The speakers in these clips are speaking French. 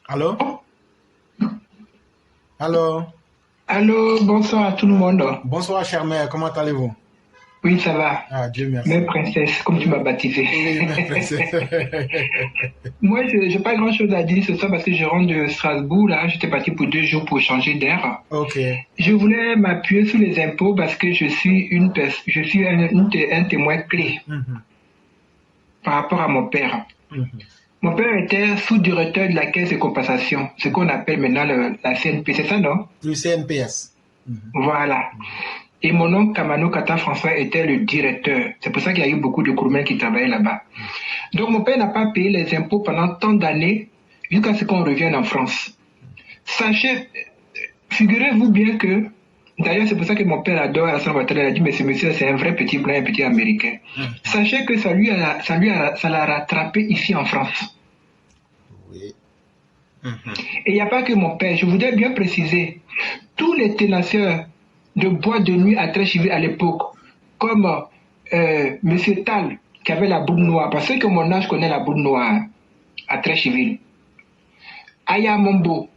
Allô? Allô? Allô, bonsoir à tout le monde. Bonsoir, chère mère, comment allez-vous? Oui, ça va. Ah, Dieu Mère merci. princesse, comme tu m'as baptisé. Oui, ma princesse. Moi, je n'ai pas grand-chose à dire ce soir parce que je rentre de Strasbourg, là. J'étais parti pour 2 jours pour changer d'air. Ok. Je voulais m'appuyer sur les impôts parce que je suis un témoin clé Mhm, par rapport à mon père. mhm. Mon père était sous-directeur de la caisse de compensation, ce qu'on appelle maintenant la CNP, c'est ça, non? Du CNPS. Mhm. Voilà. Et mon oncle Kamano Kata François était le directeur. C'est pour ça qu'il y a eu beaucoup de Kouroumen qui travaillaient là-bas. Donc mon père n'a pas payé les impôts pendant tant d'années jusqu'à ce qu'on revienne en France. Sachez, figurez-vous bien que, d'ailleurs c'est pour ça que mon père adore Alassane Ouattara, il a dit mais ce monsieur c'est un vrai petit blanc, un petit américain. Sachez que ça l'a rattrapé ici en France. Oui. Mhm. Et il n'y a pas que mon père, je voudrais bien préciser, tous les ténaceurs de boîte de nuit à Trécheville à l'époque, comme Monsieur Tal, qui avait la boule noire, parce que mon âge connaît la boule noire à Trécheville, Aya Mombo,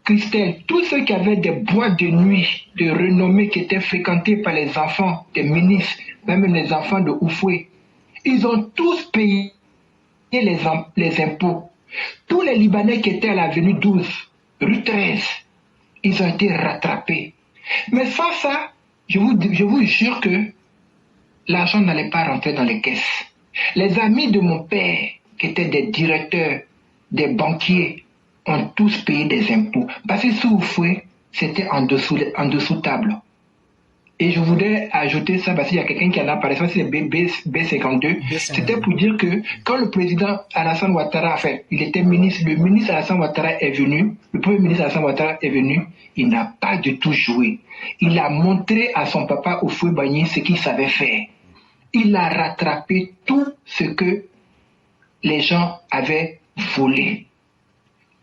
Christelle, tous ceux qui avaient des boîtes de nuit de renommée qui étaient fréquentées par les enfants des ministres, même les enfants de Oufoué, ils ont tous payé les impôts. Tous les Libanais qui étaient à l'avenue 12, rue 13, ils ont été rattrapés. Mais sans ça, je vous jure que l'argent n'allait pas rentrer dans les caisses. Les amis de mon père, qui étaient des directeurs, des banquiers, ont tous payé des impôts. Parce que sous Oufoué, c'était en dessous table. Et je voudrais ajouter ça parce qu'il y a quelqu'un qui en a parlé, ça c'est B52. C'était pour dire que quand le président Alassane Ouattara, enfin, il était ministre, le ministre Alassane Ouattara est venu, le premier ministre Alassane Ouattara est venu, il n'a pas du tout joué. Il a montré à son papa Oufoué Bagné ce qu'il savait faire. Il a rattrapé tout ce que les gens avaient volé,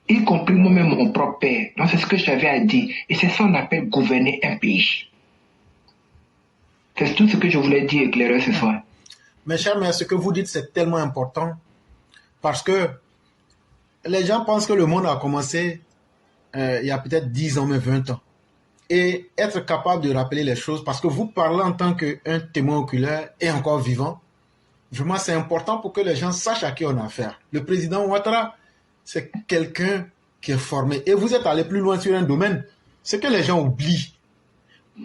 y compris moi-même mon propre père. Donc c'est ce que j'avais à dire. Et c'est ça qu'on appelle gouverner un pays. C'est tout ce que je voulais dire, éclairer ce soir. Mes chers mères, ce que vous dites, c'est tellement important parce que les gens pensent que le monde a commencé il y a peut-être 10 ans, mais 20 ans. Et être capable de rappeler les choses, parce que vous parlez en tant qu'un témoin oculaire et encore vivant, vraiment c'est important pour que les gens sachent à qui on a affaire. Le président Ouattara, c'est quelqu'un qui est formé. Et vous êtes allé plus loin sur un domaine, c'est que les gens oublient.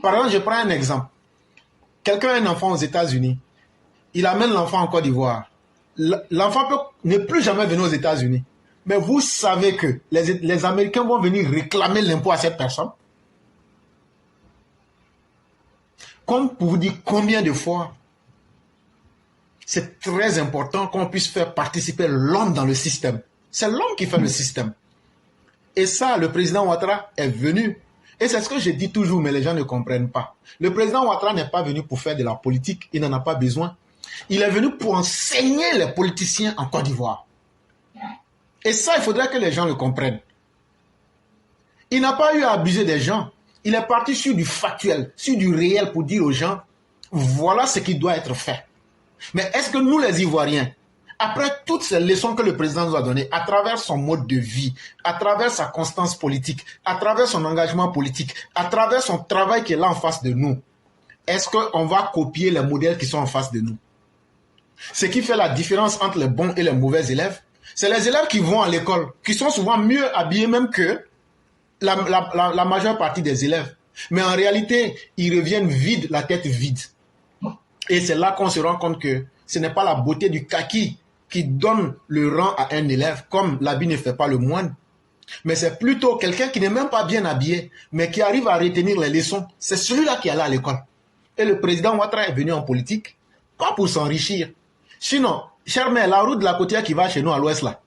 Par exemple, je prends un exemple. Quelqu'un a un enfant aux États-Unis, il amène l'enfant en Côte d'Ivoire. L'enfant ne plus jamais venir aux États-Unis. Mais vous savez que les Américains vont venir réclamer l'impôt à cette personne. Comme pour vous dire combien de fois c'est très important qu'on puisse faire participer l'homme dans le système. C'est l'homme qui fait le système. Et ça, le président Ouattara est venu. Et c'est ce que je dis toujours, mais les gens ne comprennent pas. Le président Ouattara n'est pas venu pour faire de la politique, il n'en a pas besoin. Il est venu pour enseigner les politiciens en Côte d'Ivoire. Et ça, il faudrait que les gens le comprennent. Il n'a pas eu à abuser des gens. Il est parti sur du factuel, sur du réel pour dire aux gens, voilà ce qui doit être fait. Mais est-ce que nous, les Ivoiriens, après toutes ces leçons que le président nous a données, à travers son mode de vie, à travers sa constance politique, à travers son engagement politique, à travers son travail qui est là en face de nous, est-ce qu'on va copier les modèles qui sont en face de nous? Ce qui fait la différence entre les bons et les mauvais élèves, c'est les élèves qui vont à l'école, qui sont souvent mieux habillés même que la majeure partie des élèves. Mais en réalité, ils reviennent vides, la tête vide. Et c'est là qu'on se rend compte que ce n'est pas la beauté du kaki qui donne le rang à un élève, comme l'habit ne fait pas le moine. Mais c'est plutôt quelqu'un qui n'est même pas bien habillé, mais qui arrive à retenir les leçons. C'est celui-là qui est allé à l'école. Et le président Ouattara est venu en politique, pas pour s'enrichir. Sinon, cher mère, la route de la côtière qui va chez nous à l'ouest là,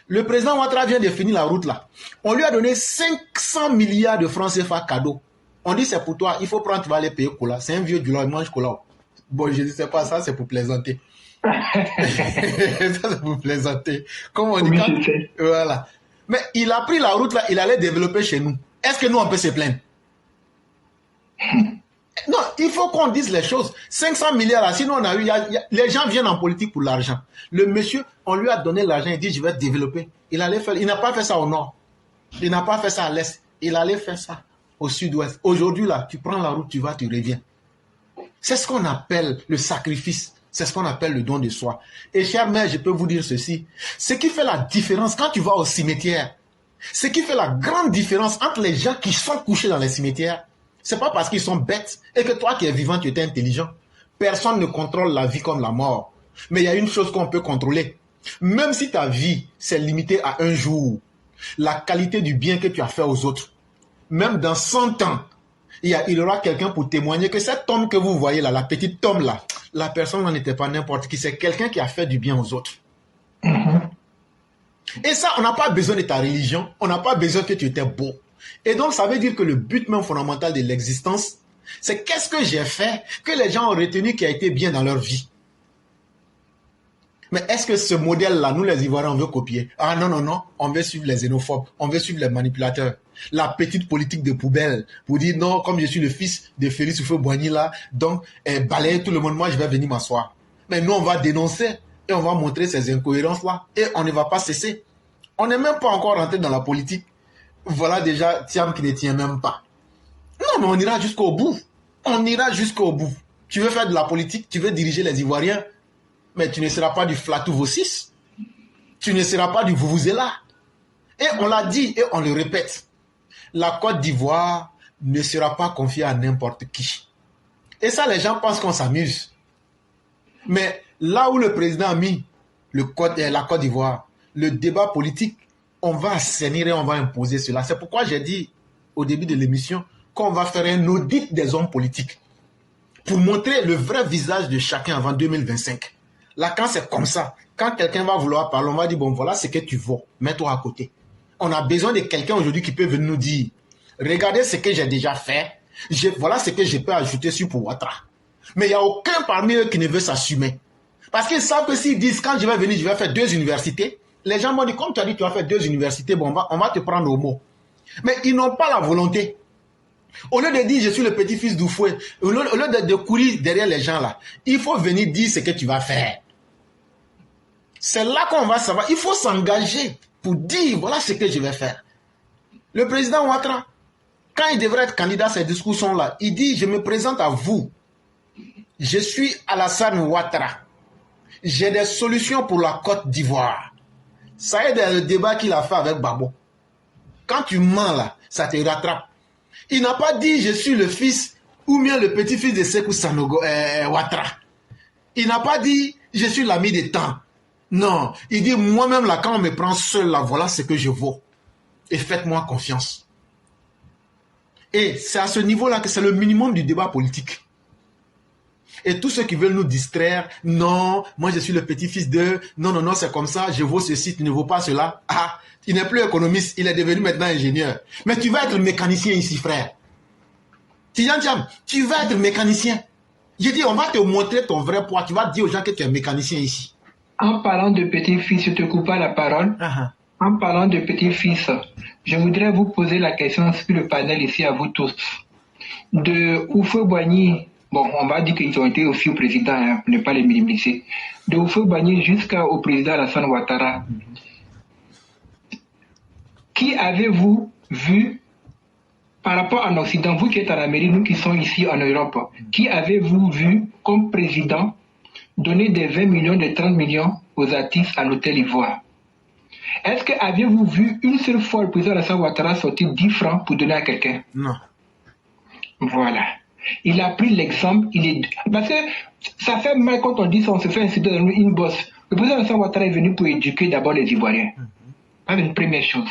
le président Ouattara vient de finir la route là. On lui a donné 500 milliards de francs CFA cadeau. On dit c'est pour toi, il faut prendre, tu vas aller payer cola. C'est un vieux du lot, il mange cola. Bon, je ne sais pas, ça c'est pour plaisanter. Ça c'est pour plaisanter. Comme on dit Oui, quand... je sais. Voilà. Mais il a pris la route là, il allait développer chez nous. Est-ce que nous on peut se plaindre? Non, il faut qu'on dise les choses. 500 milliards, là, sinon on a eu... les gens viennent en politique pour l'argent. Le monsieur, on lui a donné l'argent, il dit, je vais développer. Il n'a pas fait ça au nord. Il n'a pas fait ça à l'est. Il allait faire ça au sud-ouest. Aujourd'hui, là, tu prends la route, tu vas, tu reviens. C'est ce qu'on appelle le sacrifice. C'est ce qu'on appelle le don de soi. Et chère mère, je peux vous dire ceci. Ce qui fait la différence quand tu vas au cimetière, ce qui fait la grande différence entre les gens qui sont couchés dans les cimetières, c'est pas parce qu'ils sont bêtes et que toi qui es vivant, tu es intelligent. Personne ne contrôle la vie comme la mort. Mais il y a une chose qu'on peut contrôler. Même si ta vie s'est limitée à un jour, la qualité du bien que tu as fait aux autres, même dans 100 ans, il y aura quelqu'un pour témoigner que cet homme que vous voyez là, la petite Tom là, la personne n'en était pas n'importe qui, c'est quelqu'un qui a fait du bien aux autres. Et ça, on n'a pas besoin de ta religion, on n'a pas besoin que tu étais beau. Et donc, ça veut dire que le but même fondamental de l'existence, c'est qu'est-ce que j'ai fait que les gens ont retenu qui a été bien dans leur vie. Mais est-ce que ce modèle-là, nous les Ivoiriens, on veut copier? Ah non, non, non, on veut suivre les xénophobes, on veut suivre les manipulateurs. La petite politique de poubelle pour dire non, comme je suis le fils de Félix Houphouët-Boigny là, donc balayer tout le monde, moi je vais venir m'asseoir. Mais nous on va dénoncer et on va montrer ces incohérences-là et on ne va pas cesser. On n'est même pas encore rentré dans la politique. Voilà déjà Thiam qui ne tient même pas. Non, mais on ira jusqu'au bout. On ira jusqu'au bout. Tu veux faire de la politique, tu veux diriger les Ivoiriens, mais tu ne seras pas du Flatou Vossis. Tu ne seras pas du Vuvuzela. Et on l'a dit et on le répète. La Côte d'Ivoire ne sera pas confiée à n'importe qui. Et ça, les gens pensent qu'on s'amuse. Mais là où le président a mis la Côte d'Ivoire, le débat politique, on va assainir et on va imposer cela. C'est pourquoi j'ai dit au début de l'émission qu'on va faire un audit des hommes politiques pour montrer le vrai visage de chacun avant 2025. Là, quand c'est comme ça, quand quelqu'un va vouloir parler, on va dire, bon, voilà ce que tu vaux, mets-toi à côté. On a besoin de quelqu'un aujourd'hui qui peut venir nous dire, regardez ce que j'ai déjà fait, voilà ce que je peux ajouter sur Pououattara. Mais il n'y a aucun parmi eux qui ne veut s'assumer. Parce qu'ils savent que s'ils disent, quand je vais venir, je vais faire 2 universités, les gens vont dire, comme tu as dit, tu vas faire 2 universités, bon, on va te prendre au mot. Mais ils n'ont pas la volonté. Au lieu de dire, je suis le petit-fils d'Oufoué, au lieu de courir derrière les gens là, il faut venir dire ce que tu vas faire. C'est là qu'on va savoir. Il faut s'engager pour dire, voilà ce que je vais faire. Le président Ouattara, quand il devrait être candidat à ces discussions-là, il dit, je me présente à vous. Je suis Alassane Ouattara. J'ai des solutions pour la Côte d'Ivoire. Ça est le débat qu'il a fait avec Babo. Quand tu mens là, ça te rattrape. Il n'a pas dit, je suis le fils ou bien le petit-fils de Sékou Sanogo Ouattara. Il n'a pas dit, je suis l'ami des temps. Non, il dit, moi-même là, quand on me prend seul là, voilà ce que je vaux. Et faites-moi confiance. Et c'est à ce niveau-là que c'est le minimum du débat politique. Et tous ceux qui veulent nous distraire, non, moi je suis le petit-fils de, non, non, non, c'est comme ça, je vaux ceci, tu ne vaux pas cela. Ah, il n'est plus économiste, il est devenu maintenant ingénieur. Mais tu vas être mécanicien ici, frère. Tidiane Thiam, tu vas être mécanicien. J'ai dit, on va te montrer ton vrai poids, tu vas dire aux gens que tu es mécanicien ici. En parlant de petit-fils, je te coupe pas la parole. En parlant de petit-fils, je voudrais vous poser la question sur le panel ici à vous tous. De Houphouët-Boigny, bon, on va dire qu'ils ont été aussi au président, hein, pour ne pas les minimiser. De Houphouët-Boigny jusqu'au président Alassane Ouattara. Qui avez-vous vu par rapport en Occident, vous qui êtes en Amérique, nous qui sommes ici en Europe, qui avez-vous vu comme président donner des 20 millions, des 30 millions aux artistes à l'hôtel Ivoire? Est-ce que avez-vous vu une seule fois le président Alassane Ouattara sortir 10 francs pour donner à quelqu'un? Non. Voilà. Il a pris l'exemple, parce que ça fait mal quand on dit ça, on se fait insulter dans une bosse. Le président Alassane Ouattara est venu pour éduquer d'abord les Ivoiriens. C'est une première chose.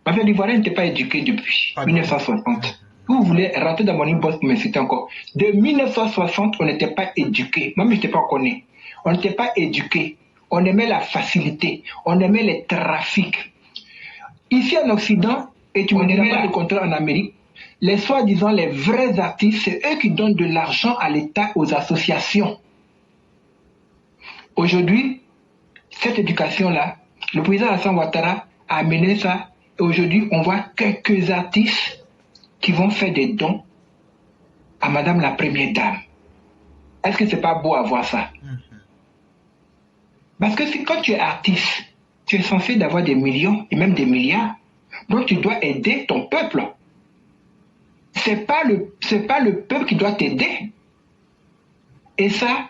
Parce que l'Ivoirien n'était pas éduqué depuis 1960. Vous voulez rentrer dans mon inbox pour m'insulter encore. De 1960, on n'était pas éduqué. Moi, je n'étais pas connu. On n'était pas éduqué. On aimait la facilité. On aimait les trafics. Ici en Occident, et tu me diras pas le contraire en Amérique, les soi-disant les vrais artistes, c'est eux qui donnent de l'argent à l'État, aux associations. Aujourd'hui, cette éducation-là, le président Alassane Ouattara a amené ça. Et aujourd'hui, on voit quelques artistes qui vont faire des dons à Madame la Première Dame. Est-ce que c'est pas beau à voir ça? Parce que quand tu es artiste, tu es censé d'avoir des millions et même des milliards. Donc tu dois aider ton peuple. C'est pas le peuple qui doit t'aider. Et ça,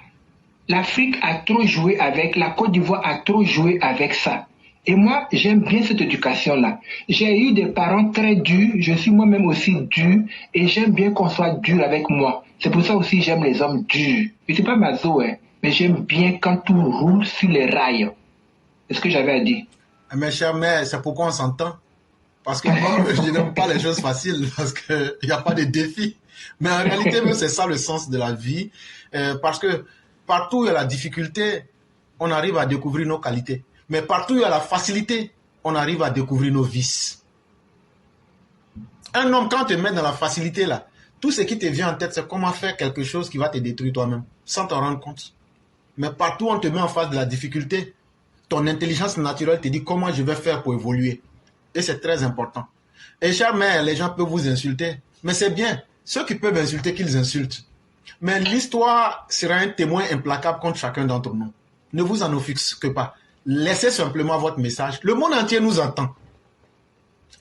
l'Afrique a trop joué avec, la Côte d'Ivoire a trop joué avec ça. Et moi, j'aime bien cette éducation-là. J'ai eu des parents très durs, je suis moi-même aussi dur, et j'aime bien qu'on soit dur avec moi. C'est pour ça aussi j'aime les hommes durs. Je ne suis pas maso, mais j'aime bien quand tout roule sur les rails. C'est ce que j'avais à dire. Mes chers mères, c'est pourquoi on s'entend. Parce que moi, je n'aime pas les choses faciles, parce qu'il n'y a pas de défi. Mais en réalité, c'est ça le sens de la vie. Parce que partout où il y a la difficulté, on arrive à découvrir nos qualités. Mais partout où il y a la facilité, on arrive à découvrir nos vices. Un homme, quand tu te mets dans la facilité, là, tout ce qui te vient en tête, c'est comment faire quelque chose qui va te détruire toi-même, sans t'en rendre compte. Mais partout où on te met en face de la difficulté, ton intelligence naturelle te dit comment je vais faire pour évoluer. Et c'est très important. Et chère mère, les gens peuvent vous insulter. Mais c'est bien. Ceux qui peuvent insulter, qu'ils insultent. Mais l'histoire sera un témoin implacable contre chacun d'entre nous. Ne vous en offusquez pas. Laissez simplement votre message. Le monde entier nous entend.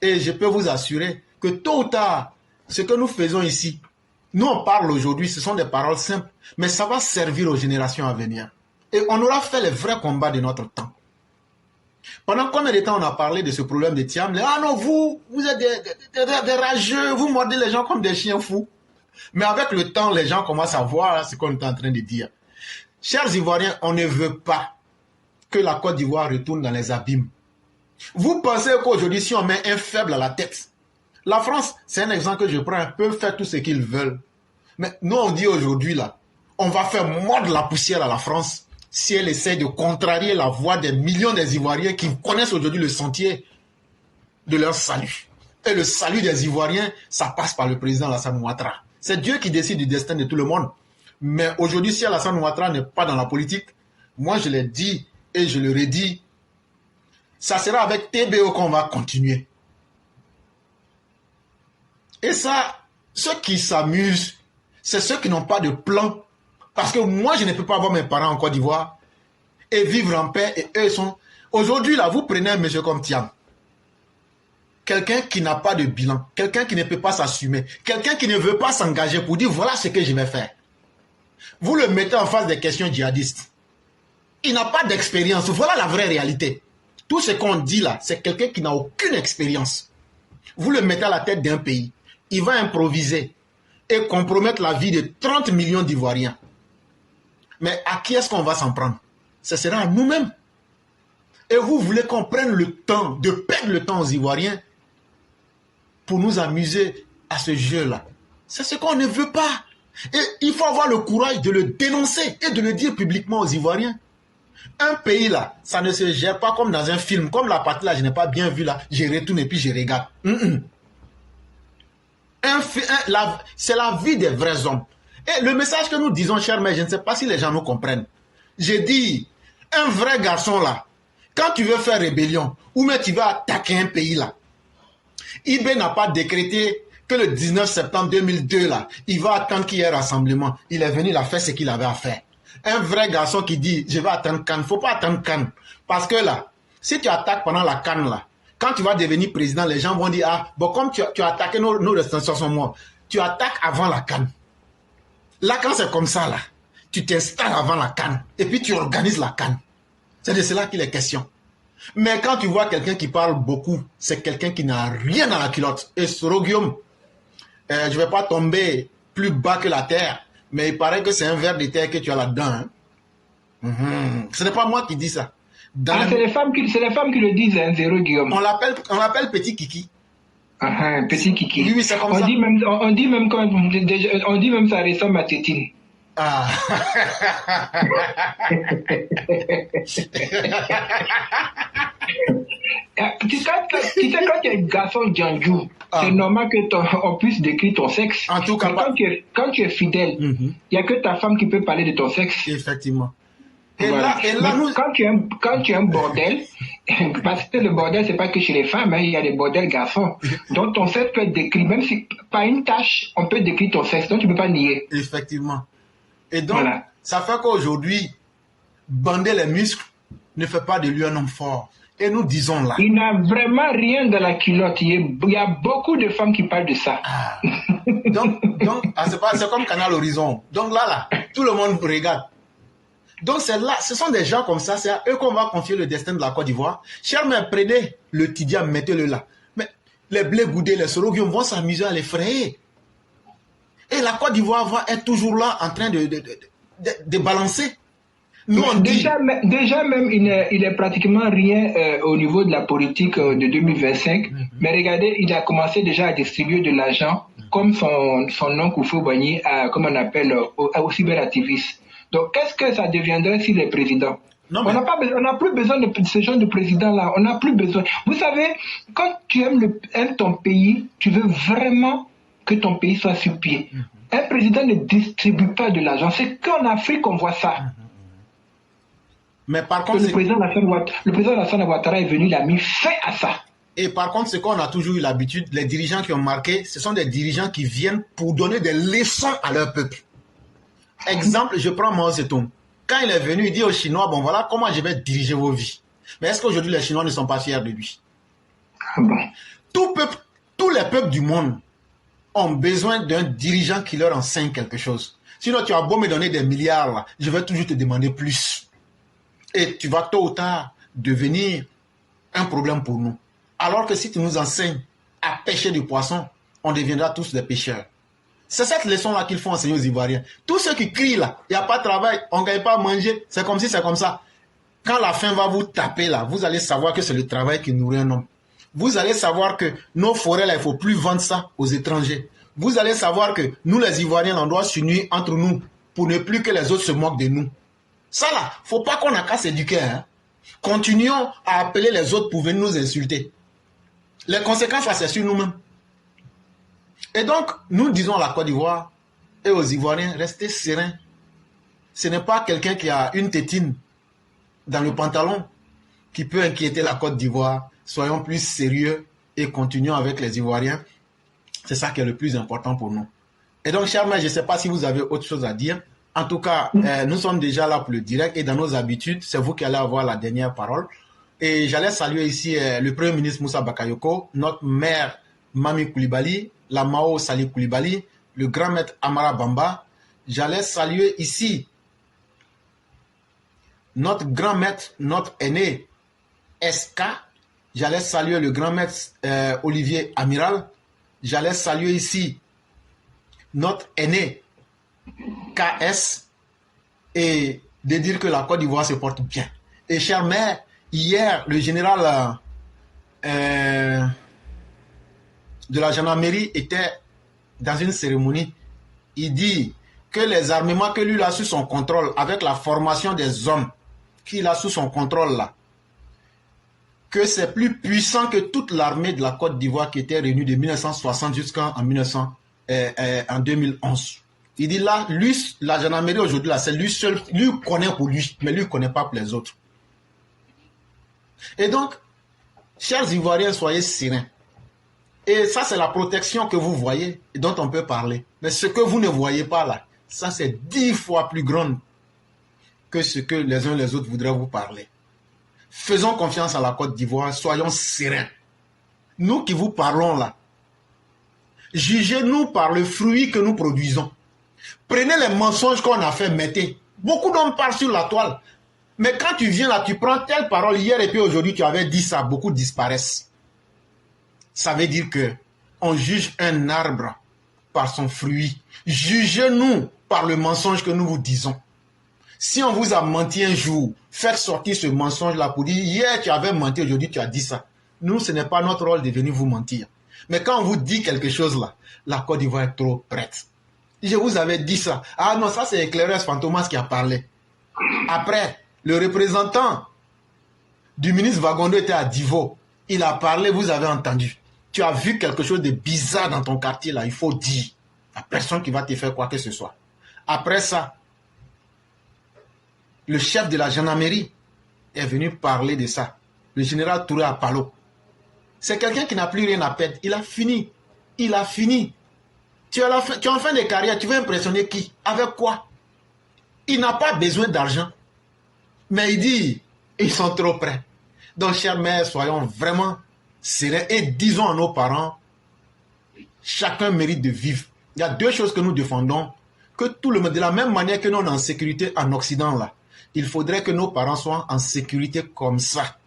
Et je peux vous assurer que tôt ou tard, ce que nous faisons ici, nous on parle aujourd'hui, ce sont des paroles simples, mais ça va servir aux générations à venir. Et on aura fait les vrais combats de notre temps. Pendant combien de temps on a parlé de ce problème de Thiam? Ah non, vous êtes des rageux, vous mordez les gens comme des chiens fous. Mais avec le temps, les gens commencent à voir ce qu'on est en train de dire. Chers Ivoiriens, on ne veut pas que la Côte d'Ivoire retourne dans les abîmes. Vous pensez qu'aujourd'hui, si on met un faible à la tête, la France, c'est un exemple que je prends, peut faire tout ce qu'ils veulent. Mais nous, on dit aujourd'hui, là, on va faire mordre la poussière à la France si elle essaie de contrarier la voix des millions des Ivoiriens qui connaissent aujourd'hui le sentier de leur salut. Et le salut des Ivoiriens, ça passe par le président Alassane Ouattara. C'est Dieu qui décide du destin de tout le monde. Mais aujourd'hui, si Alassane Ouattara n'est pas dans la politique, moi je l'ai dit et je le redis, ça sera avec TBO qu'on va continuer. Et ça, ceux qui s'amusent, c'est ceux qui n'ont pas de plan. Parce que moi, je ne peux pas avoir mes parents en Côte d'Ivoire et vivre en paix. Et eux sont... Aujourd'hui, là, vous prenez un monsieur comme Thiam. Quelqu'un qui n'a pas de bilan. Quelqu'un qui ne peut pas s'assumer. Quelqu'un qui ne veut pas s'engager pour dire, voilà ce que je vais faire. Vous le mettez en face des questions djihadistes. Il n'a pas d'expérience. Voilà la vraie réalité. Tout ce qu'on dit là, c'est quelqu'un qui n'a aucune expérience. Vous le mettez à la tête d'un pays. Il va improviser et compromettre la vie de 30 millions d'Ivoiriens. Mais à qui est-ce qu'on va s'en prendre? Ce sera à nous-mêmes. Et vous voulez qu'on prenne le temps, de perdre le temps aux Ivoiriens pour nous amuser à ce jeu-là. C'est ce qu'on ne veut pas. Et il faut avoir le courage de le dénoncer et de le dire publiquement aux Ivoiriens. Un pays là, ça ne se gère pas comme dans un film. Comme la partie là, je n'ai pas bien vu là, je retourne et puis je regarde. C'est la vie des vrais hommes. Et le message que nous disons, chers mères, je ne sais pas si les gens nous comprennent. J'ai dit, un vrai garçon là, quand tu veux faire rébellion, ou même tu veux attaquer un pays là, IB n'a pas décrété que le 19 septembre 2002 là, il va attendre qu'il y ait rassemblement. Il est venu, il a fait ce qu'il avait à faire. Un vrai garçon qui dit, je vais attendre Cannes, il ne faut pas attendre Cannes. Parce que là, si tu attaques pendant la Cannes là, quand tu vas devenir président, les gens vont dire, ah, bon, comme tu as attaqué nos restrictions sont morts, tu attaques avant la Cannes. Là, quand c'est comme ça, là, tu t'installes avant la Cannes et puis tu organises la Cannes. C'est de cela qu'il est question. Mais quand tu vois quelqu'un qui parle beaucoup, c'est quelqu'un qui n'a rien dans la culotte. Et Soro Guillaume, je ne vais pas tomber plus bas que la terre, mais il paraît que c'est un ver de terre que tu as là-dedans. Hein. Ce n'est pas moi qui dis ça. C'est les femmes qui le disent, hein, Soro Guillaume. On l'appelle Petit Kiki. Petit Kiki. Oui, c'est comme ça. On dit même ça ressemble à Tétine. Ah. Tu sais, quand tu es garçon Djanjou, c'est normal qu'on puisse décrire ton sexe. En tout cas, quand tu es fidèle, il n'y a que ta femme qui peut parler de ton sexe. Effectivement. Et Voilà. là, nous... Quand tu aimes bordel, parce que le bordel, c'est pas que chez les femmes, hein, il y a des bordels garçons. Donc ton sexe peut être décrit, même si pas une tâche, on peut décrire ton sexe, donc tu peux pas nier. Effectivement. Et donc, Voilà. ça fait qu'aujourd'hui, bander les muscles ne fait pas de lui un homme fort. Et nous disons là. Il n'a vraiment rien dans la culotte. Il y a beaucoup de femmes qui parlent de ça. Ah. Donc c'est comme Canal Horizon. Donc là, tout le monde regarde. Donc c'est là, ce sont des gens comme ça, c'est à eux qu'on va confier le destin de la Côte d'Ivoire. Chers mères, prenez le Tidia, mettez-le là. Mais les blés goudés, les soroguions vont s'amuser à les frayer. Et la Côte d'Ivoire va être toujours là en train de balancer. Nous, on dit... Déjà même, il est pratiquement rien au niveau de la politique de 2025. Mais regardez, il a commencé déjà à distribuer de l'argent, comme son oncle Koufou Boigny, comme on appelle, aux cyberactivistes. Donc, qu'est-ce que ça deviendrait s'il est président? Non, mais... On n'a plus besoin de ce genre de président-là. On n'a plus besoin. Vous savez, quand tu aimes ton pays, tu veux vraiment que ton pays soit sur pied. Un président ne distribue pas de l'argent. C'est qu'en Afrique qu'on voit ça. Mais par contre, le président Alassane Ouattara est venu, il a mis fin à ça. Et par contre, ce qu'on a toujours eu l'habitude, les dirigeants qui ont marqué, ce sont des dirigeants qui viennent pour donner des leçons à leur peuple. Exemple, je prends Mao Zedong. Quand il est venu, il dit aux Chinois, bon voilà comment je vais diriger vos vies. Mais est-ce qu'aujourd'hui les Chinois ne sont pas fiers de lui? Bon. Tous les peuples du monde ont besoin d'un dirigeant qui leur enseigne quelque chose. Sinon, tu as beau me donner des milliards, là, je vais toujours te demander plus. Et tu vas tôt ou tard devenir un problème pour nous. Alors que si tu nous enseignes à pêcher du poisson, on deviendra tous des pêcheurs. C'est cette leçon-là qu'il faut enseigner aux Ivoiriens. Tous ceux qui crient là, il n'y a pas de travail, on ne gagne pas à manger, c'est comme si c'est comme ça. Quand la faim va vous taper là, vous allez savoir que c'est le travail qui nourrit un homme. Vous allez savoir que nos forêts là, il ne faut plus vendre ça aux étrangers. Vous allez savoir que nous les Ivoiriens, on doit s'unir entre nous pour ne plus que les autres se moquent de nous. Ça là, il ne faut pas qu'on a qu'à s'éduquer. Hein. Continuons à appeler les autres pour venir nous insulter. Les conséquences là, c'est sur nous-mêmes. Et donc, nous disons à la Côte d'Ivoire et aux Ivoiriens, restez sereins. Ce n'est pas quelqu'un qui a une tétine dans le pantalon qui peut inquiéter la Côte d'Ivoire. Soyons plus sérieux et continuons avec les Ivoiriens. C'est ça qui est le plus important pour nous. Et donc, chers mains, je ne sais pas si vous avez autre chose à dire. En tout cas, nous sommes déjà là pour le direct et dans nos habitudes, c'est vous qui allez avoir la dernière parole. Et j'allais saluer ici le Premier ministre Moussa Bakayoko, notre maire Mami Koulibaly, la Mao Sali Koulibaly, le grand maître Amara Bamba. J'allais saluer ici notre grand maître, notre aîné SK. J'allais saluer le grand maître Olivier Amiral. J'allais saluer ici notre aîné KS et de dire que la Côte d'Ivoire se porte bien. Et chers maires, hier, le général de la gendarmerie était dans une cérémonie. Il dit que les armements que lui a sous son contrôle, avec la formation des hommes qu'il a sous son contrôle là, que c'est plus puissant que toute l'armée de la Côte d'Ivoire qui était réunie de 1960 jusqu'en 2011. Il dit là, lui, la gendarmerie aujourd'hui, là, c'est lui seul, lui connaît pour lui, mais lui ne connaît pas pour les autres. Et donc, chers Ivoiriens, soyez sereins. Et ça, c'est la protection que vous voyez et dont on peut parler. Mais ce que vous ne voyez pas là, ça, c'est 10 fois plus grand que ce que les uns les autres voudraient vous parler. Faisons confiance à la Côte d'Ivoire, soyons sereins. Nous qui vous parlons là, jugez-nous par le fruit que nous produisons. Prenez les mensonges qu'on a fait, mettez. Beaucoup d'hommes parlent sur la toile. Mais quand tu viens là, tu prends telle parole hier et puis aujourd'hui tu avais dit ça, beaucoup disparaissent. Ça veut dire que on juge un arbre par son fruit. Jugez-nous par le mensonge que nous vous disons. Si on vous a menti un jour, faites sortir ce mensonge-là pour dire hier tu avais menti, aujourd'hui tu as dit ça. Nous, ce n'est pas notre rôle de venir vous mentir. Mais quand on vous dit quelque chose là, la Côte d'Ivoire est trop prête. Je vous avais dit ça. Ah non, ça c'est Éclaireur Fantomas qui a parlé. Après, le représentant du ministre Wagondo était à Divo. Il a parlé, vous avez entendu. Tu as vu quelque chose de bizarre dans ton quartier là, il faut dire. Il n'y a personne qui va te faire quoi que ce soit. Après ça, le chef de la gendarmerie, est venu parler de ça. Le général Touré à Palo. C'est quelqu'un qui n'a plus rien à perdre. Il a fini. Il a fini. Tu es en fin de carrière, tu veux impressionner qui? Avec quoi? Il n'a pas besoin d'argent. Mais il dit, ils sont trop près. Donc, chers mères, soyons vraiment sereins et disons à nos parents, chacun mérite de vivre. Il y a deux choses que nous défendons, que tout le monde, de la même manière que nous sommes en sécurité en Occident, là, il faudrait que nos parents soient en sécurité comme ça.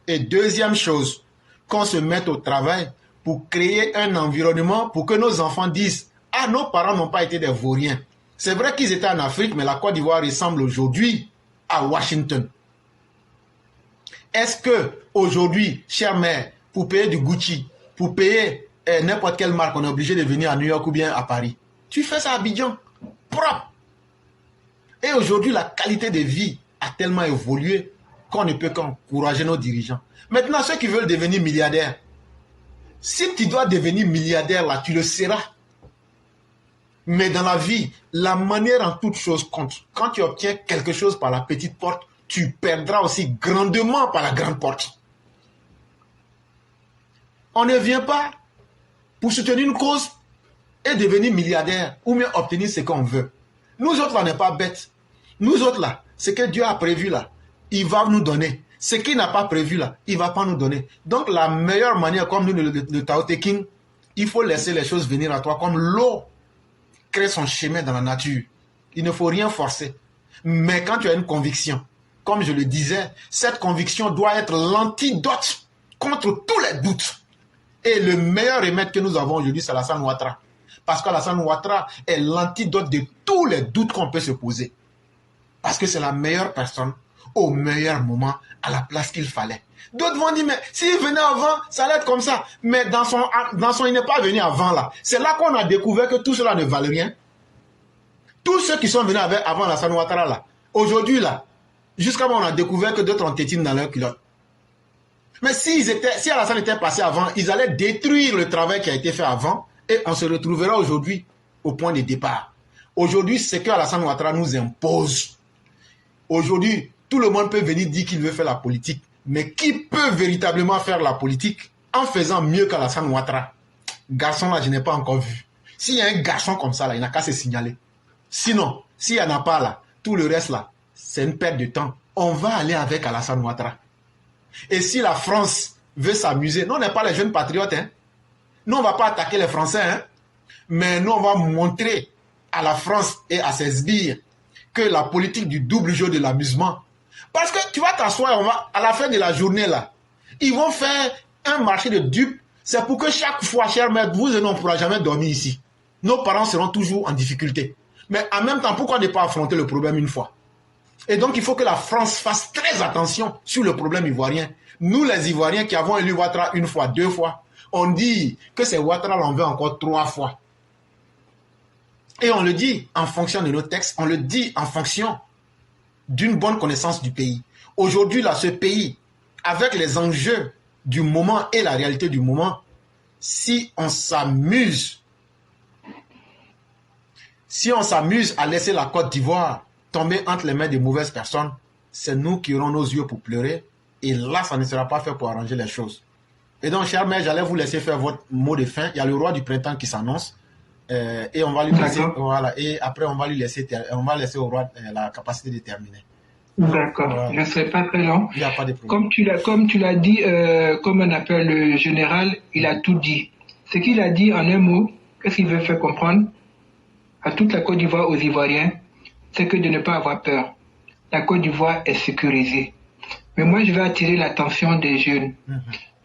Et deuxième chose, qu'on se mette au travail pour créer un environnement pour que nos enfants disent, ah, nos parents n'ont pas été des vauriens. C'est vrai qu'ils étaient en Afrique, mais la Côte d'Ivoire ressemble aujourd'hui à Washington. Est-ce que aujourd'hui, chère mère, pour payer du Gucci, pour payer n'importe quelle marque, on est obligé de venir à New York ou bien à Paris? Tu fais ça à Abidjan, propre. Et aujourd'hui, la qualité de vie a tellement évolué qu'on ne peut qu'encourager nos dirigeants. Maintenant, ceux qui veulent devenir milliardaires, si tu dois devenir milliardaire, là, tu le seras. Mais dans la vie, la manière en toute chose compte. Quand tu obtiens quelque chose par la petite porte, tu perdras aussi grandement par la grande porte. On ne vient pas pour soutenir une cause et devenir milliardaire ou bien obtenir ce qu'on veut. Nous autres, là, on n'est pas bêtes. Nous autres, là, ce que Dieu a prévu, là, il va nous donner. Ce qu'il n'a pas prévu, là, il ne va pas nous donner. Donc, la meilleure manière, comme nous, le Tao Te Ching, il faut laisser les choses venir à toi, comme l'eau crée son chemin dans la nature. Il ne faut rien forcer. Mais quand tu as une conviction, comme je le disais, cette conviction doit être l'antidote contre tous les doutes. Et le meilleur remède que nous avons aujourd'hui, c'est Alassane Ouattara. Parce qu'Alassane Ouattara est l'antidote de tous les doutes qu'on peut se poser. Parce que c'est la meilleure personne, au meilleur moment, à la place qu'il fallait. D'autres vont dire, mais s'il venait avant, ça allait être comme ça. Mais dans son il n'est pas venu avant là. C'est là qu'on a découvert que tout cela ne valait rien. Tous ceux qui sont venus avant Alassane Ouattara là, aujourd'hui là, jusqu'à maintenant on a découvert que d'autres ont tétine dans leur culotte. Mais si Alassane était passé avant, ils allaient détruire le travail qui a été fait avant et on se retrouvera aujourd'hui au point de départ. Aujourd'hui, c'est que Alassane Ouattara nous impose. Aujourd'hui, tout le monde peut venir dire qu'il veut faire la politique. Mais qui peut véritablement faire la politique en faisant mieux qu'Alassane Ouattara? Garçon là, je n'ai pas encore vu. S'il y a un garçon comme ça là, il n'a qu'à se signaler. Sinon, s'il n'y en a pas là, tout le reste là, c'est une perte de temps. On va aller avec Alassane Ouattara. Et si la France veut s'amuser, nous on n'est pas les jeunes patriotes, hein. Nous on ne va pas attaquer les Français, hein. Mais nous on va montrer à la France et à ses sbires que la politique du double jeu de l'amusement. Parce que tu vas t'asseoir, à la fin de la journée là, ils vont faire un marché de dupes. C'est pour que chaque fois, cher maître, vous et nous, on ne pourra jamais dormir ici. Nos parents seront toujours en difficulté. Mais en même temps, pourquoi ne pas affronter le problème une fois? Et donc, il faut que la France fasse très attention sur le problème ivoirien. Nous, les Ivoiriens qui avons élu Ouattara une fois, deux fois, on dit que c'est Ouattara l'en veut encore 3 fois. Et on le dit en fonction de nos textes, on le dit en fonction d'une bonne connaissance du pays. Aujourd'hui, là, ce pays, avec les enjeux du moment et la réalité du moment, si on s'amuse à laisser la Côte d'Ivoire tomber entre les mains de mauvaises personnes, c'est nous qui aurons nos yeux pour pleurer, et là, ça ne sera pas fait pour arranger les choses. Et donc, chers mères, j'allais vous laisser faire votre mot de fin. Il y a le roi du printemps qui s'annonce. Et on va lui laisser, voilà, et après on va laisser au roi la capacité de terminer. D'accord, voilà. Je ne serai pas très long. Il n'y a pas de problème. Comme tu l'as dit, comme on appelle le général, il a tout dit. Ce qu'il a dit en un mot, qu'est-ce qu'il veut faire comprendre à toute la Côte d'Ivoire, aux Ivoiriens, c'est que de ne pas avoir peur. La Côte d'Ivoire est sécurisée. Mais moi, je vais attirer l'attention des jeunes.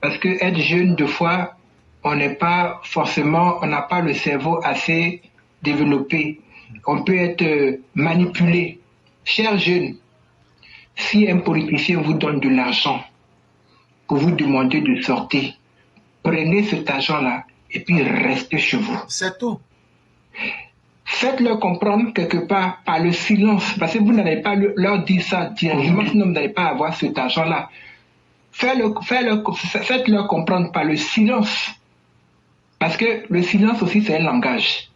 Parce que être jeune, deux fois, on n'a pas le cerveau assez développé. On peut être manipulé. Chers jeunes, si un politicien vous donne de l'argent pour vous demander de sortir, prenez cet argent-là et puis restez chez vous. C'est tout. Faites-leur comprendre quelque part par le silence, parce que vous n'allez pas leur dire ça directement, sinon vous n'allez pas avoir cet argent-là. Faites-leur comprendre par le silence. Parce que le silence aussi, c'est un langage.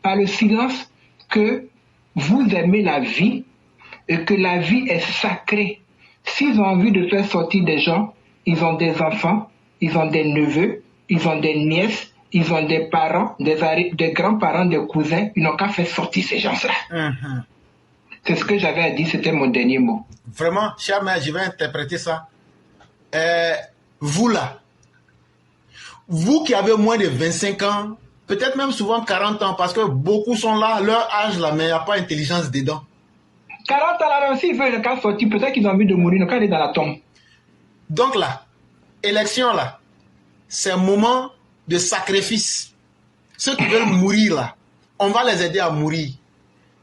Par le silence que vous aimez la vie, et que la vie est sacrée. S'ils ont envie de faire sortir des gens, ils ont des enfants, ils ont des neveux, ils ont des nièces, ils ont des parents, des grands-parents, des cousins. Ils n'ont qu'à faire sortir ces gens-là. C'est ce que j'avais à dire, c'était mon dernier mot. Vraiment, cher mère, je vais interpréter ça. Vous là, vous qui avez moins de 25 ans, peut-être même souvent 40 ans, parce que beaucoup sont là, leur âge là, mais il n'y a pas d'intelligence dedans. 40 ans là, s'ils veulent le cas sortir, peut-être qu'ils ont envie de mourir, ils n'ont qu'à aller dans la tombe. Donc là, élection là, c'est un moment de sacrifice. Ceux qui veulent mourir là, on va les aider à mourir.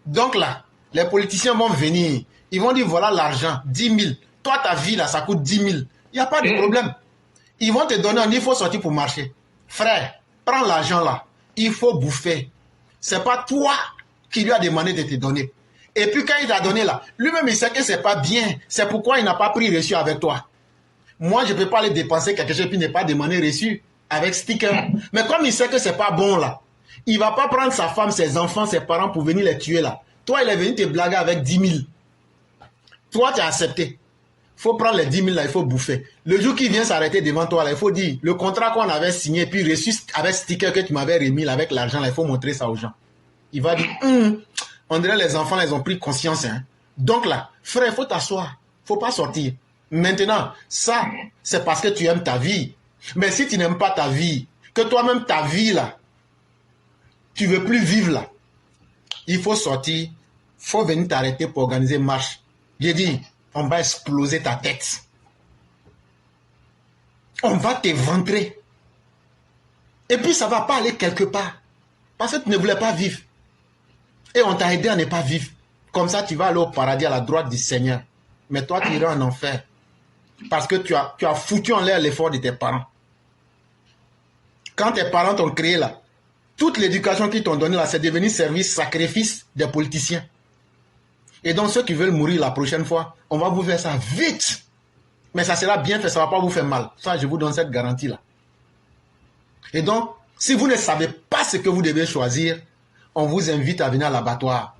Donc là, les politiciens vont venir, ils vont dire voilà l'argent, 10 000. Toi ta vie là, ça coûte 10 000. Il n'y a pas de problème. Ils vont te donner, il faut sortir pour marcher. Frère, prends l'argent là, il faut bouffer. C'est pas toi qui lui a demandé de te donner. Et puis quand il t'a donné là, lui-même il sait que c'est pas bien. C'est pourquoi il n'a pas pris reçu avec toi. Moi, je ne peux pas aller dépenser quelque chose puis ne pas demander reçu avec sticker. Mais comme il sait que c'est pas bon là, il va pas prendre sa femme, ses enfants, ses parents pour venir les tuer là. Toi, il est venu te blaguer avec 10 000. Toi, tu as accepté. Il faut prendre les 10 000 là, il faut bouffer. Le jour qu'il vient s'arrêter devant toi là, il faut dire le contrat qu'on avait signé puis reçu avec sticker que tu m'avais remis là, avec l'argent là, il faut montrer ça aux gens. Il va dire, on dirait les enfants là, ils ont pris conscience. Hein. Donc là, frère, il faut t'asseoir. Il ne faut pas sortir. Maintenant, ça, c'est parce que tu aimes ta vie. Mais si tu n'aimes pas ta vie, que toi-même ta vie là, tu ne veux plus vivre là, il faut sortir, il faut venir t'arrêter pour organiser une marche. J'ai dit, on va exploser ta tête. On va t'éventrer. Et puis ça ne va pas aller quelque part. Parce que tu ne voulais pas vivre. Et on t'a aidé à ne pas vivre. Comme ça, tu vas aller au paradis à la droite du Seigneur. Mais toi, tu iras en enfer. Parce que tu as foutu en l'air l'effort de tes parents. Quand tes parents t'ont créé là, toute l'éducation qu'ils t'ont donnée là, c'est devenu service, sacrifice des politiciens. Et donc ceux qui veulent mourir la prochaine fois, on va vous faire ça vite. Mais ça sera bien fait, ça ne va pas vous faire mal. Ça, je vous donne cette garantie-là. Et donc, si vous ne savez pas ce que vous devez choisir, on vous invite à venir à l'abattoir.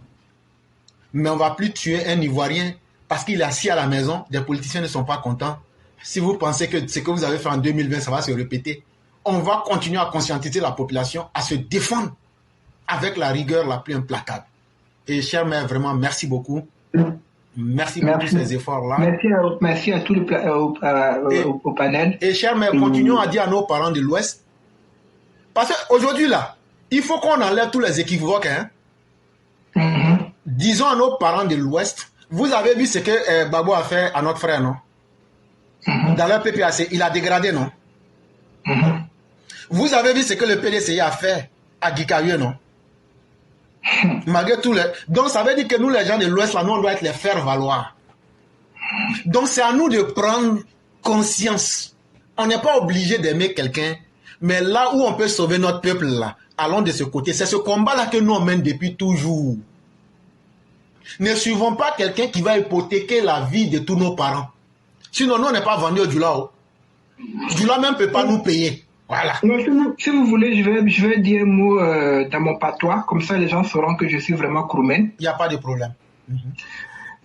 Mais on ne va plus tuer un Ivoirien parce qu'il est assis à la maison, des politiciens ne sont pas contents. Si vous pensez que ce que vous avez fait en 2020, ça va se répéter, on va continuer à conscientiser la population à se défendre avec la rigueur la plus implacable. Et chère mère, vraiment, merci beaucoup. Merci pour tous ces efforts-là. Merci à tout au panel. Et chère mère, continuons à dire à nos parents de l'Ouest, parce qu'aujourd'hui, là, il faut qu'on enlève tous les équivoques. Hein? Disons à nos parents de l'Ouest, vous avez vu ce que Babo a fait à notre frère, non? Dans leur PPAC, il a dégradé, non? Vous avez vu ce que le PDCI a fait à Guikayo, non? Malgré tout donc ça veut dire que nous, les gens de l'Ouest, là, nous, on doit être les faire valoir. Donc c'est à nous de prendre conscience. On n'est pas obligé d'aimer quelqu'un, mais là où on peut sauver notre peuple, là, allons de ce côté. C'est ce combat-là que nous on mène depuis toujours. Ne suivons pas quelqu'un qui va hypothéquer la vie de tous nos parents. Sinon, nous, on n'est pas vendus au Djoula. Djoula même ne peut pas nous payer. Voilà. Non, si vous voulez, je vais dire un mot dans mon patois. Comme ça, les gens sauront que je suis vraiment Kroumen. Il n'y a pas de problème.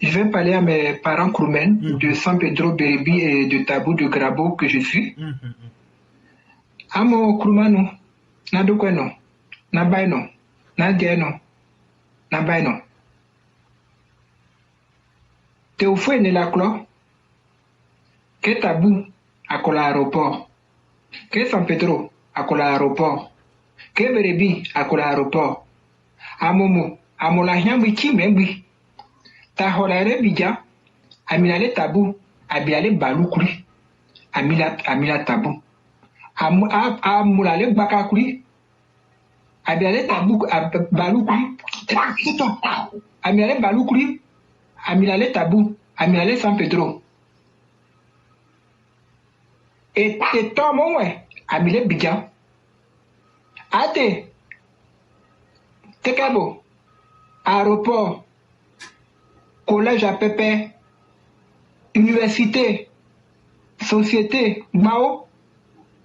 Je vais parler à mes parents Kroumen de San Pedro Bérébi et de Tabou de Grabo que je suis. Amo Kroumano, Nadokweno, Nabaino, Nadieno, Nabaino. Théophile ne la clo, que Tabou à l'aéroport, que San Pedro à l'aéroport, que Bérébi à l'aéroport, Amomo, Amolahian Wiki Membi, Taholare Bidja, Amilale Tabou, Abiale Baloukri, Amila Tabou. Amulale Bakakuri, Abiale Tabou, Baloukri, Amilale Baloukri, Amilale Tabou, Amilale San Pedro. Et Tom, Amile Bidja. Ate, Tekabo, aéroport, collège à Pépé, université, société, Mao,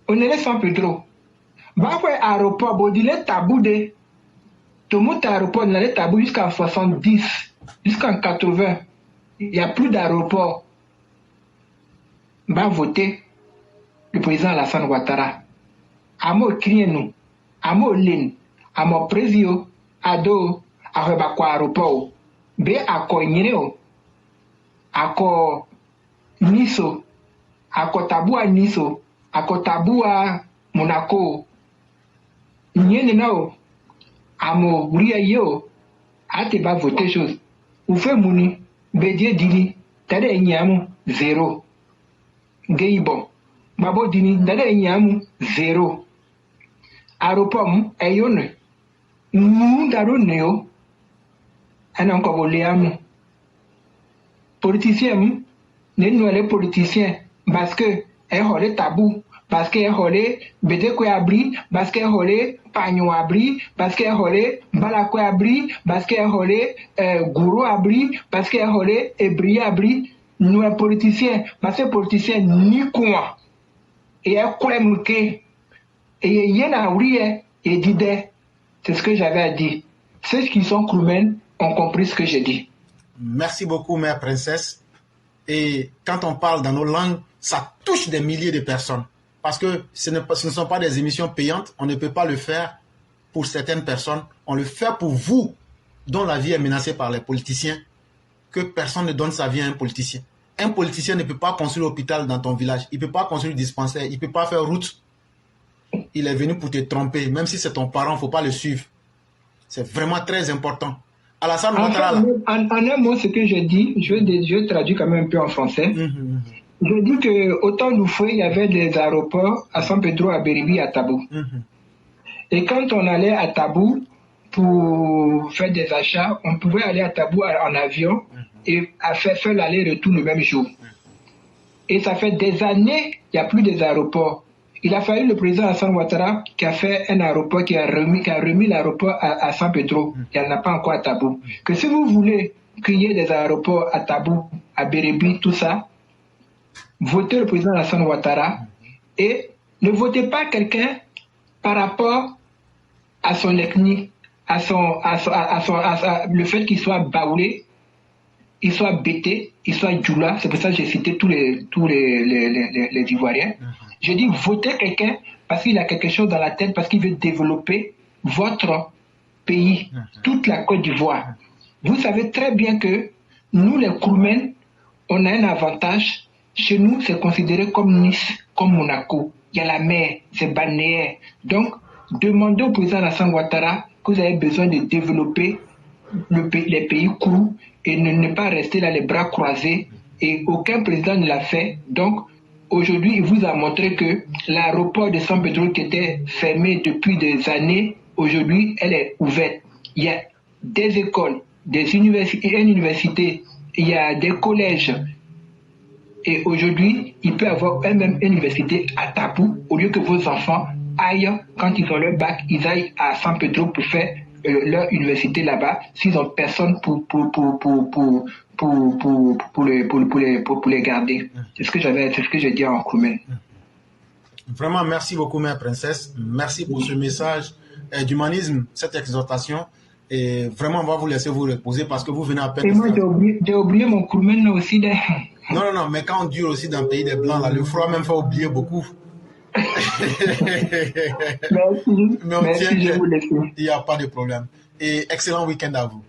on est San Pedro. Bafoué aéroport, Bodile Tabou tout le monde aéroport, on est tabou jusqu'en 70, jusqu'en 80. il n'y a plus d'aéroport, va voter le président Alassane Ouattara. Amo Krienu, Amo Lin, Amo Prezio, Ado, Arrebakwa aéroport, Be Ako Nyineo, Ako Niso, Ako Tabua Niso, Ako Tabua Monaco, Nyenenao, Amo Uriayo, Ate ba voter chose. Ou fait Mouni, Bedie Dili, Tade Nyamu, 0. Geibon, Babo Dini, Tade Nyamu, 0. Aéroport, Ayone, Moundaro Neo, un encore Léamu. Politicien, les politiciens, parce que est tabou, parce que est Bede ko abri, parce que est Pagnon abri, parce que est Balako abri, parce que est Gourou abri, parce que est Ebri abri, nous les politiciens, parce que les politiciens ni quoi, et est Kouemke, et yen a oublié, et dit, c'est ce que j'avais à dire. Ceux qui sont Koumen ont compris ce que j'ai dit. Merci beaucoup, mère princesse. Et quand on parle dans nos langues, ça touche des milliers de personnes. Parce que ce ne sont pas des émissions payantes. On ne peut pas le faire pour certaines personnes. On le fait pour vous, dont la vie est menacée par les politiciens, que personne ne donne sa vie à un politicien. Un politicien ne peut pas construire l'hôpital dans ton village. Il ne peut pas construire le dispensaire. Il ne peut pas faire route. Il est venu pour te tromper. Même si c'est ton parent, il ne faut pas le suivre. C'est vraiment très important. Alassane Ouattara. En un mot, ce que je dis, je traduis quand même un peu en français. Je dis que autant nous il y avait des aéroports à San Pedro, à Beribi, à Tabou. Et quand on allait à Tabou pour faire des achats, on pouvait aller à Tabou en avion et faire l'aller-retour le même jour. Et ça fait des années qu'il n'y a plus des aéroports. Il a fallu le président Alassane Ouattara qui a fait un aéroport, qui a remis l'aéroport à San Pedro. Il n'y en a pas encore à Tabou. Que si vous voulez qu'il y ait des aéroports à Tabou, à Beribi, tout ça, votez le président Alassane Ouattara et ne votez pas quelqu'un par rapport à son ethnie, le fait qu'il soit baoulé, il soit bété, il soit djoula. C'est pour ça que j'ai cité tous les Ivoiriens. Je dis votez quelqu'un parce qu'il a quelque chose dans la tête, parce qu'il veut développer votre pays, toute la Côte d'Ivoire. Vous savez très bien que nous, les Koumen, on a un avantage. Chez nous, c'est considéré comme Nice, comme Monaco. Il y a la mer, c'est balnéaire. Donc, demandez au président Alassane Ouattara que vous avez besoin de développer les pays Kourou et ne pas rester là les bras croisés. Et aucun président ne l'a fait. Donc, aujourd'hui, il vous a montré que l'aéroport de San Pedro qui était fermé depuis des années, aujourd'hui, elle est ouverte. Il y a des écoles, une université, il y a des collèges. Et aujourd'hui, il peut y avoir même une université à Tabou, au lieu que vos enfants aillent, quand ils ont leur bac, ils aillent à San Pedro pour faire leur université là-bas, s'ils n'ont personne pour les garder. C'est ce que j'ai dit en Koumen. Vraiment, merci beaucoup, mère princesse. Merci pour ce message d'humanisme, cette exhortation. Et vraiment, on va vous laisser vous reposer parce que vous venez à peine. Et moi, j'ai oublié mon Koumen aussi. Non, mais quand on dure aussi dans le pays des Blancs, là, le froid même fait oublier beaucoup. Merci. Mais on tient, il n'y a pas de problème. Et excellent week-end à vous.